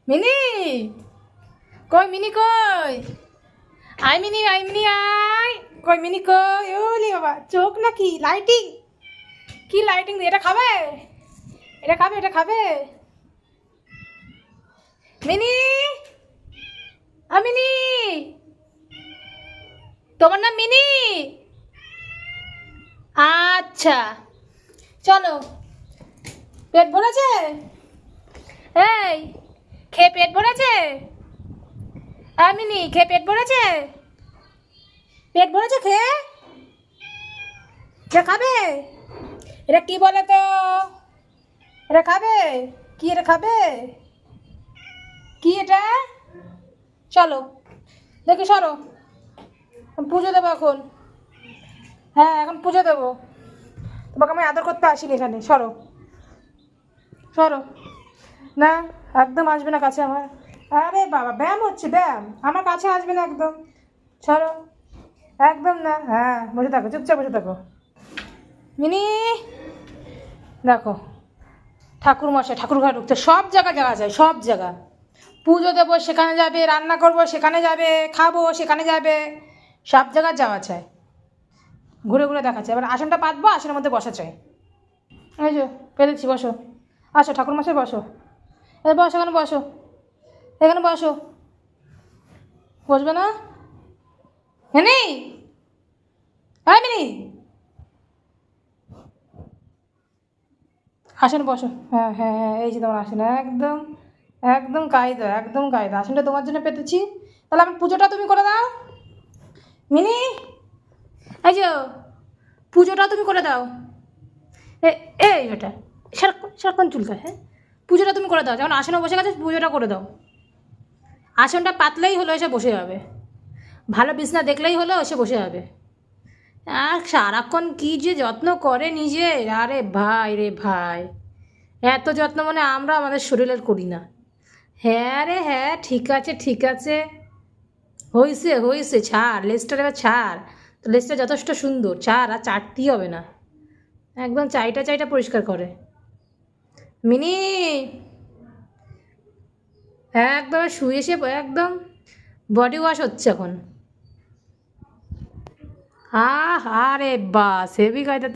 Mini, কই mini কই? আয় মিনি, আয় মিনি আয়। কই মিনি কই? ওলি বাবা, চোখ নাকি লাইটিং? কি লাইটিং? এটা খাবে? এটা খাবে? এটা খাবে? মিনি, মিনি, তোমার নাম মিনি? আচ্ছা, চলো। পেট ভরেছে? এই, খেয়ে পেট ভরেছে? মিনি, খেয়ে পেট ভরেছে? পেট ভরেছে খেয়ে? এটা খাবে? এটা কি বলে তো? এটা খাবে? কি এটা খাবে? কি এটা? চলো, দেখি সরো। পুজো দেবো এখন। হ্যাঁ, এখন পুজো দেবো। তোমাকে আমি আদর করতে আসিনি এখানে, সরো সরো। না, একদম আসবে না কাছে আমার। আরে বাবা, ব্যায়াম হচ্ছে, ব্যায়াম। আমার কাছে আসবে না একদম। সরো, একদম না। হ্যাঁ, বসে থাকো, চুপচাপ বসে থাকো। মিনি, দেখো, ঠাকুর মশাই ঠাকুর ঘরে ঢুকতে সব জায়গা যাওয়া যায়, সব জায়গা। পুজো দেবো সেখানে যাবে, রান্না করবো সেখানে যাবে, খাবো সেখানে যাবে, সব জায়গায় যাওয়া চাই। ঘুরে ঘুরে দেখাচ্ছে। এবার আসনটা পাতবো, আসনের মধ্যে বসা চাই। এই যে পেরেছি, বসো। আসো ঠাকুর মশাই, বসো। এই বসো, এখানে বসো, এখানে বসো। বসবে না? মিনি, হ্যাঁ মিনি, আসনে বসো। হ্যাঁ হ্যাঁ হ্যাঁ, এই যে তোমার আসন, একদম একদম কায়দা, একদম কায়দা। আসনটা তোমার জন্য পেতেছি। তাহলে আমার পুজোটা তুমি করে দাও মিনি। এই যে, পুজোটা তুমি করে দাও। এই বেটা, সারাক্ষণ সারাক্ষণ চুলকায়। হ্যাঁ, পুজোটা তুমি করে দাও। যেমন আসনে বসে গেছে, পুজোটা করে দাও। আসনটা পাতলেই হলো, এসে বসে যাবে। ভালো বিছনা দেখলেই হলো, এসে বসে যাবে। আর সারাক্ষণ কী যে যত্ন করে নিজের, আরে ভাই রে ভাই। এত যত্ন মানে আমরা আমাদের শরীরের করি না। হ্যাঁ রে হ্যাঁ, ঠিক আছে ঠিক আছে। হয়েছে হয়েছে, ছাড় লেজটার, এবার ছাড়। তো লেজটা যথেষ্ট সুন্দর, ছাড়, আর চাটতেই হবে না। একদম চাইটা চাইটা পরিষ্কার করে। মিনি, একদম শুয়ে এসে একদম বডি ওয়াশ হচ্ছে এখন। আরে বাস, হেভি কায়দা।